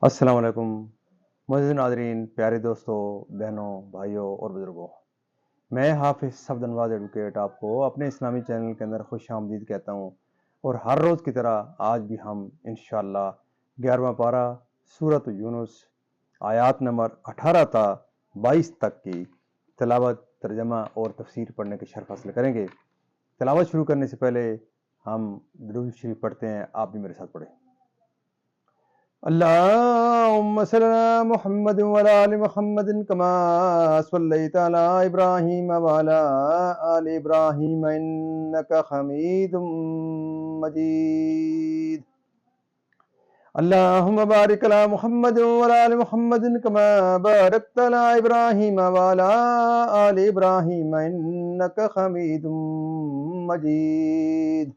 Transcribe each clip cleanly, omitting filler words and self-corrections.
السلام علیکم معزز ناظرین، پیارے دوستوں، بہنوں، بھائیوں اور بزرگوں، میں حافظ صفد انواز ایڈوکیٹ آپ کو اپنے اسلامی چینل کے اندر خوش آمدید کہتا ہوں، اور ہر روز کی طرح آج بھی ہم انشاءاللہ 11واں پارہ سورۃ یونس آیات نمبر 18 تا 22 تک کی تلاوت، ترجمہ اور تفسیر پڑھنے کی شرف حاصل کریں گے۔ تلاوت شروع کرنے سے پہلے ہم درود شریف پڑھتے ہیں، آپ بھی میرے ساتھ پڑھیں۔ اللهم صل على محمد وعلى آل محمد كما صليت على إبراهيم وعلى آل إبراهيم إنك حميد مجيد. اللهم بارك على محمد وعلى آل محمد كما باركت على إبراهيم وعلى آل إبراهيم إنك حميد مجيد.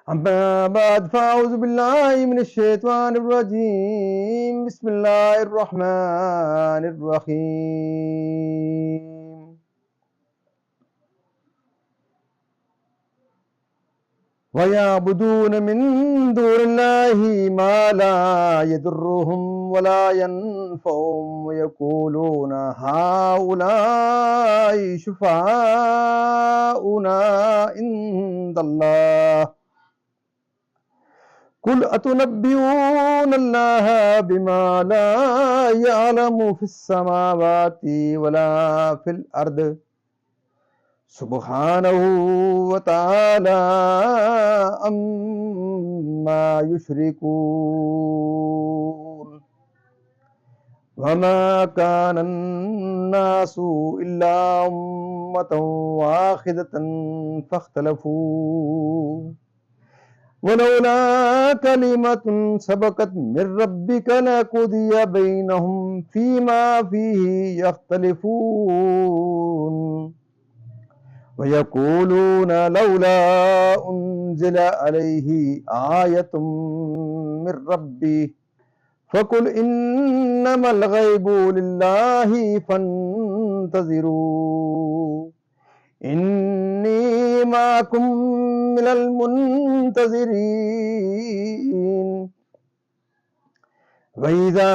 أما بعد فأعوذ بالله من الشيطان الرجيم. بسم الله الرحمن الرحيم. ويعبدون من دون الله ما لا يضرهم ولا ينفعهم ويقولون هؤلاء شفعاؤنا عند الله قل أتنبئون الله بما لا يعلم في السماوات ولا في الأرض سبحانه وتعالى عما يشركون. وما كان الناس إلا أمة واحدة فاختلفوا ولولا كلمة سبقت من ربك لقضي بينهم فيما فيه يختلفون. ويقولون لولا أنزل عليه آية من ربه فقل إنما الغيب لله فانتظروا إني معكم من المنتظرين. وإذا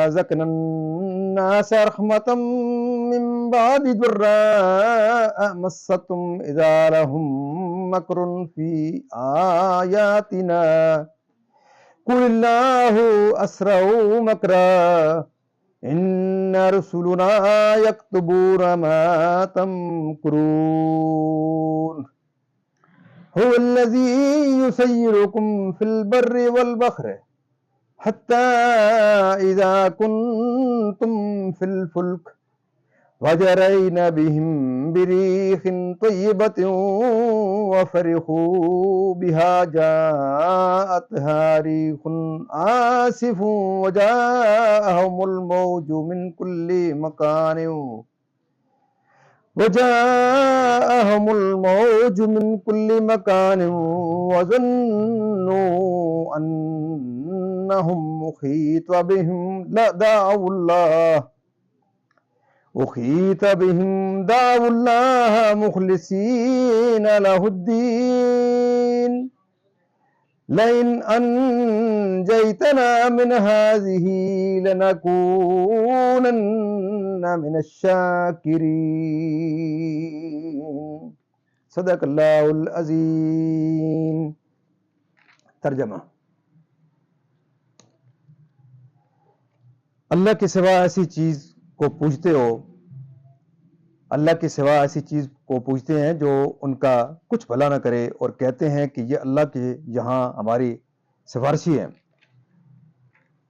ذقنا الناس رحمة من بعد ضراء مستهم إذا لهم مكر في آياتنا قل الله أسرع مكرا إن رسلنا يكتبون ما تمكرون. هو الذي يسيركم في البر والبحر حتى إذا كنتم في الفلك وجرين بهم بريح طيبة وفرحوا بها جاءتها ريح عاصف وجاءهم الموج من كل مكان وظنوا أنهم محيط بهم دعوا الله مخلصين له الدين لئن أنجيتنا من هذه لنكونن من الشاكرين. صدق اللہ العظیم. ترجمہ: اللہ کے سوا ایسی چیز کو پوجتے ہو، اللہ کے سوا ایسی چیز کو پوجتے ہیں جو ان کا کچھ بھلا نہ کرے، اور کہتے ہیں کہ یہ اللہ کے یہاں ہماری سفارشی ہیں.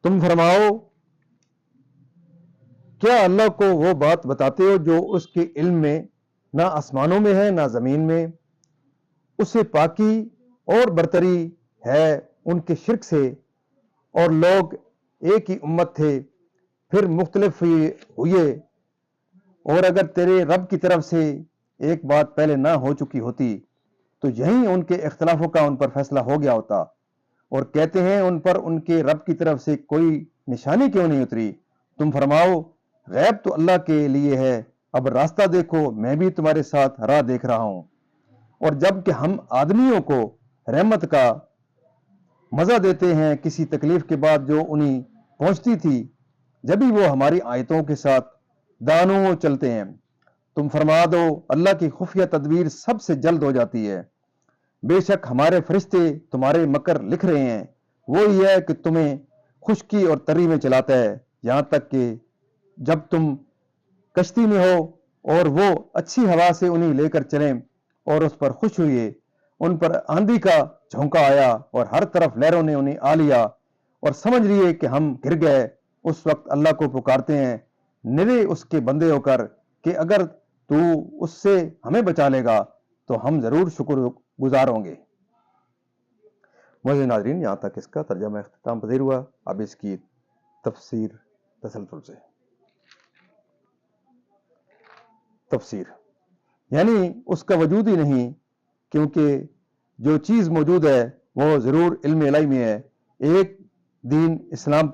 تم فرماؤ، کیا اللہ کو وہ بات بتاتے ہو جو اس کے علم میں نہ آسمانوں میں ہے نہ زمین میں؟ اسے پاکی اور برتری ہے ان کے شرک سے، اور لوگ ایک ہی امت تھے، پھر مختلف ہوئے، اور اگر تیرے رب کی طرف سے ایک بات پہلے نہ ہو چکی ہوتی تو یہیں ان کے اختلافوں کا ان پر فیصلہ ہو گیا ہوتا. اور کہتے ہیں ان پر ان کے رب کی طرف سے کوئی نشانی کیوں نہیں اتری؟ تم فرماؤ، غیب تو اللہ کے لیے ہے، اب راستہ دیکھو، میں بھی تمہارے ساتھ راہ دیکھ رہا ہوں. اور جب کہ ہم آدمیوں کو رحمت کا مزہ دیتے ہیں کسی تکلیف کے بعد جو انہیں پہنچتی تھی، جبھی وہ ہماری آیتوں کے ساتھ دانوں چلتے ہیں۔ تم فرما دو اللہ کی خفیہ تدبیر سب سے جلد ہو جاتی ہے، بے شک ہمارے فرشتے تمہارے مکر لکھ رہے ہیں۔ وہی ہے کہ تمہیں خشکی اور تری میں چلاتا ہے، یہاں تک کہ جب تم کشتی میں ہو اور وہ اچھی ہوا سے انہیں لے کر چلیں اور اس پر خوش ہوئے، ان پر آندھی کا جھونکا آیا اور ہر طرف لہروں نے انہیں آ لیا اور سمجھ لیے کہ ہم گر گئے۔ اس وقت اللہ کو پکارتے ہیں نرے اس کے بندے ہو کر کہ اگر تو اس سے ہمیں بچا لے گا تو ہم ضرور شکر گزار ہوں گے۔ معزز ناظرین، یہاں تک اس کا ترجمہ اختتام پذیر ہوا۔ اب اس کی تفسیر تسلسل سے۔ تفسیر یعنی اس کا وجود ہی نہیں، کیونکہ جو چیز موجود ہے وہ ضرور علم الہی میں ہے۔ ایک دین اسلام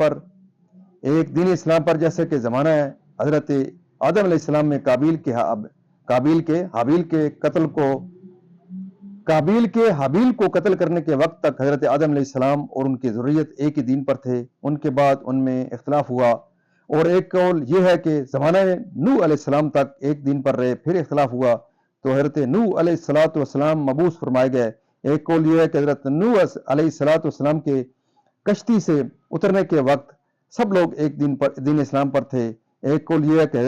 پر جیسے کہ زمانہ ہے حضرت آدم علیہ السلام میں قابیل کے حابیل کو قتل کرنے کے وقت تک حضرت آدم علیہ السلام اور ان کی ذریت ایک ہی دین پر تھے۔ ان کے بعد ان میں اختلاف ہوا، اور ایک قول یہ ہے کہ زمانہ نوح علیہ السلام تک ایک دین پر رہے، پھر اختلاف ہوا تو حضرت نوح علیہ السلام مبعوث فرمائے گئے۔ ایک قول یہ ہے کہ حضرت نوح علیہ السلام کے کشتی سے اترنے کے وقت سب لوگ ایک دین اسلام پر تھے۔ ایک قول یہ ہے کہ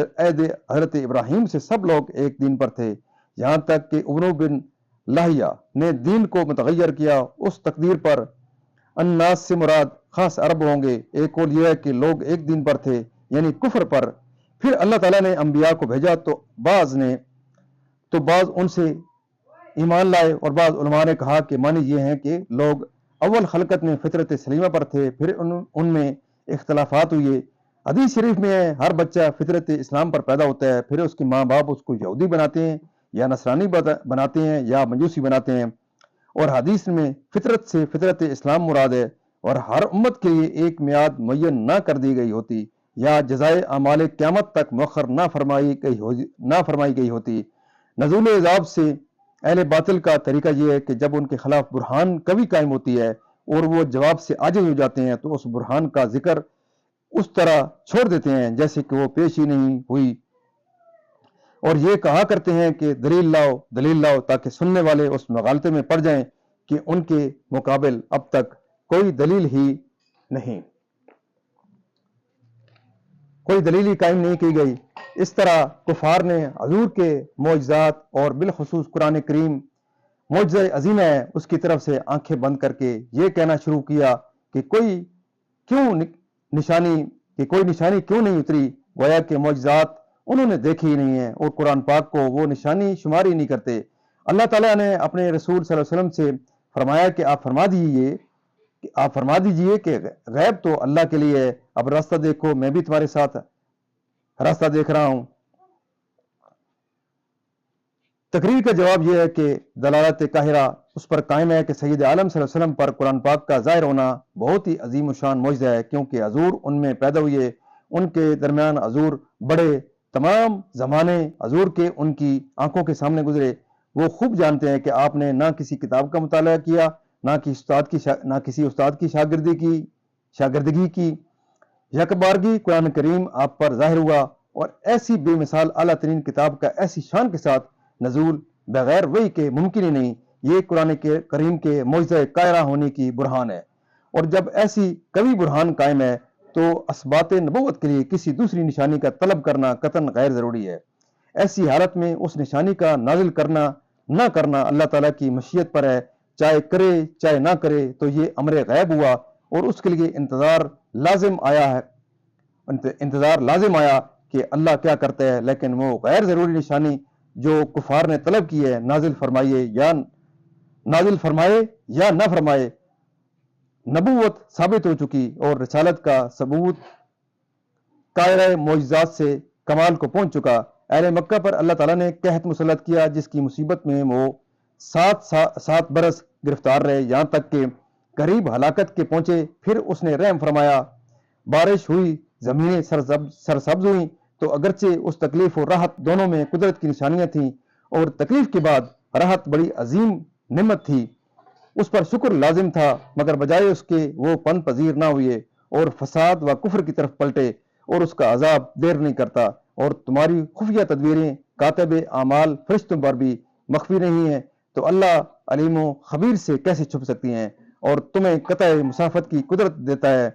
حضرت ابراہیم سے سب لوگ ایک دین پر تھے، یہاں تک کہ ابن بن لاہیہ نے دین کو متغیر کیا اس تقدیر پر الناس سے مراد خاص عرب ہوں گے۔ ایک قول یہ ہے کہ لوگ ایک دین پر تھے یعنی کفر پر، پھر اللہ تعالیٰ نے انبیاء کو بھیجا تو بعض ان سے ایمان لائے، اور بعض علماء نے کہا کہ معنی یہ ہیں کہ لوگ اول خلقت میں فطرت سلیمہ پر تھے، پھر ان میں اختلافات ہوئے۔ حدیث شریف میں ہے ہر بچہ فطرت اسلام پر پیدا ہوتا ہے، پھر اس کے ماں باپ اس کو یہودی بناتے ہیں یا نصرانی بناتے ہیں یا مجوسی بناتے ہیں، اور حدیث میں فطرت سے فطرت اسلام مراد ہے، اور ہر امت کے لیے ایک میعاد معین نہ کر دی گئی ہوتی یا جزائے اعمال قیامت تک مؤخر نہ فرمائی گئی ہوتی۔ نزول عذاب سے اہل باطل کا طریقہ یہ ہے کہ جب ان کے خلاف برہان قوی قائم ہوتی ہے اور وہ جواب سے عاجز ہو جاتے ہیں تو اس برہان کا ذکر اس طرح چھوڑ دیتے ہیں جیسے کہ وہ پیش ہی نہیں ہوئی، اور یہ کہا کرتے ہیں کہ دلیل لاؤ، تاکہ سننے والے اس مغالطے میں پڑ جائیں کہ ان کے مقابل اب تک کوئی دلیل ہی قائم نہیں کی گئی۔ اس طرح کفار نے حضور کے معجزات اور بالخصوص قرآن کریم معجزہ عظیم ہے اس کی طرف سے آنکھیں بند کر کے یہ کہنا شروع کیا کہ کوئی نشانی کیوں نہیں اتری، گویا کہ معجزات انہوں نے دیکھی ہی نہیں ہے اور قرآن پاک کو وہ نشانی شمار ہی نہیں کرتے۔ اللہ تعالیٰ نے اپنے رسول صلی اللہ علیہ وسلم سے فرمایا کہ آپ فرما دیجئے کہ غیب تو اللہ کے لیے ہے، اب راستہ دیکھو، میں بھی تمہارے ساتھ راستہ دیکھ رہا ہوں۔ تقریر کا جواب یہ ہے کہ دلالت قاہرہ اس پر قائم ہے کہ سید عالم صلی اللہ علیہ وسلم پر قرآن پاک کا ظاہر ہونا بہت ہی عظیم و شان معجزہ ہے، کیونکہ حضور ان میں پیدا ہوئے، ان کے درمیان حضور بڑے، تمام زمانے حضور کے ان کی آنکھوں کے سامنے گزرے۔ وہ خوب جانتے ہیں کہ آپ نے نہ کسی کتاب کا مطالعہ کیا، نہ کسی استاد کی شاگردگی کی، یک بارگی قرآن کریم آپ پر ظاہر ہوا، اور ایسی بے مثال اعلیٰ ترین کتاب کا ایسی شان کے ساتھ نزول بغیر وحی کے ممکن ہی نہیں۔ یہ قرآن کریم کے معجزہ قاہرہ ہونے کی برہان ہے، اور جب ایسی قوی برہان قائم ہے تو اثبات نبوت کے لیے کسی دوسری نشانی کا طلب کرنا قطعاً غیر ضروری ہے۔ ایسی حالت میں اس نشانی کا نازل کرنا نہ کرنا اللہ تعالیٰ کی مشیت پر ہے، چاہے کرے چاہے نہ کرے، تو یہ امر غیب ہوا، اور اس کے لیے انتظار لازم آیا کہ اللہ کیا کرتا ہے، لیکن وہ غیر ضروری نشانی جو کفار نے طلب کی ہے نازل فرمائے یا نہ فرمائے، نبوت ثابت ہو چکی اور رسالت کا ثبوت قاہرہ معجزات سے کمال کو پہنچ چکا۔ اہل مکہ پر اللہ تعالیٰ نے قحط مسلط کیا، جس کی مصیبت میں وہ 7 برس گرفتار رہے، یہاں تک کہ قریب ہلاکت کے پہنچے۔ پھر اس نے رحم فرمایا، بارش ہوئی، زمینیں سرسبز ہوئیں، تو اگرچہ اس تکلیف اور راحت دونوں میں قدرت کی نشانیاں تھیں، اور تکلیف کے بعد راحت بڑی عظیم نعمت تھی، اس پر شکر لازم تھا، مگر بجائے اس کے وہ پن پذیر نہ ہوئے اور فساد و کفر کی طرف پلٹے، اور اس کا عذاب دیر نہیں کرتا، اور تمہاری خفیہ تدبیریں کاتب اعمال فرشتوں پر بھی مخفی نہیں ہیں، تو اللہ علیم و خبیر سے کیسے چھپ سکتی ہیں؟ اور تمہیں قطع مسافت کی قدرت دیتا ہے،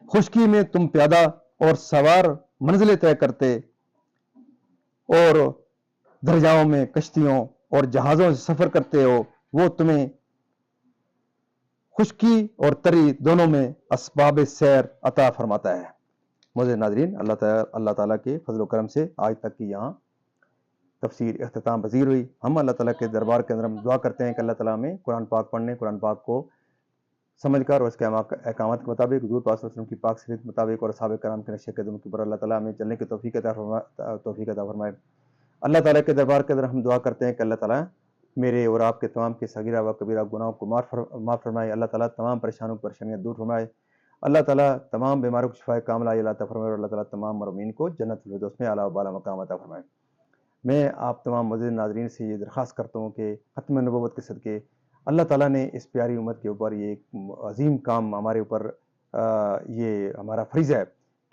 خشکی میں تم پیادہ اور سوار منزلیں طے کرتے، اور دریاؤں میں کشتیوں اور جہازوں سے سفر کرتے ہو، وہ تمہیں خشکی اور تری دونوں میں اسباب سیر عطا فرماتا ہے۔ معزز ناظرین، اللہ تعالیٰ کے فضل و کرم سے آج تک کی یہاں تفسیر اختتام پذیر ہوئی۔ ہم اللہ تعالیٰ کے دربار کے اندر ہم دعا کرتے ہیں کہ اللہ تعالیٰ ہمیں قرآن پاک پڑھنے، قرآن پاک کو سمجھ کر اور اس کے احکامات کے مطابق، حضور پاک صلی اللہ علیہ وسلم کی پاک سیرت کے مطابق اور صحابہ کرام کے نقش قدم کے اوپر اللہ تعالیٰ ہمیں چلنے کی توفیق عطا فرمائے۔ اللہ تعالیٰ کے دربار کے اندر ہم دعا کرتے ہیں کہ اللہ تعالیٰ میرے اور آپ کے تمام کے صغیرہ و کبیرہ گناہوں کو معاف فرمائے۔ اللہ تعالیٰ تمام پریشانیاں دور فرمائے۔ اللہ تعالیٰ تمام بیماروں کو شفائے کاملہ عطا فرمائے، اور اللہ تعالیٰ تمام مرحومین کو جنت الفردوس میں اعلیٰ و بالا مقام عطا فرمائے۔ میں آپ تمام معزز ناظرین سے یہ درخواست کرتا ہوں کہ ختم نبوت کے صدقے اللہ تعالیٰ نے اس پیاری امت کے اوپر یہ ایک عظیم کام ہمارے اوپر یہ ہمارا فریضہ ہے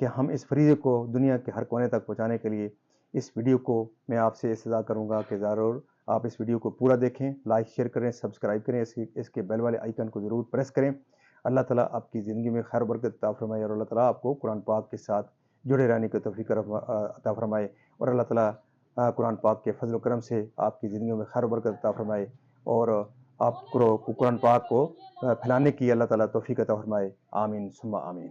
کہ ہم اس فریضے کو دنیا کے ہر کونے تک پہنچانے کے لیے اس ویڈیو کو میں آپ سے استدعا کروں گا کہ ضرور آپ اس ویڈیو کو پورا دیکھیں، لائک شیئر کریں، سبسکرائب کریں، اس کے بیل والے آئیکن کو ضرور پریس کریں۔ اللہ تعالیٰ آپ کی زندگی میں خیر و برکت عطا فرمائے، اور اللہ تعالیٰ آپ کو قرآن پاک کے ساتھ جڑے رہنے کی توفیق عطا فرمائے، اور اللہ تعالیٰ قرآن پاک کے فضل و کرم سے آپ کی زندگیوں میں خیر و برکت عطا فرمائے، اور آپ کو قرآن پاک کو پھیلانے کی اللہ تعالیٰ توفیق عطا فرمائے۔ آمین ثم آمین۔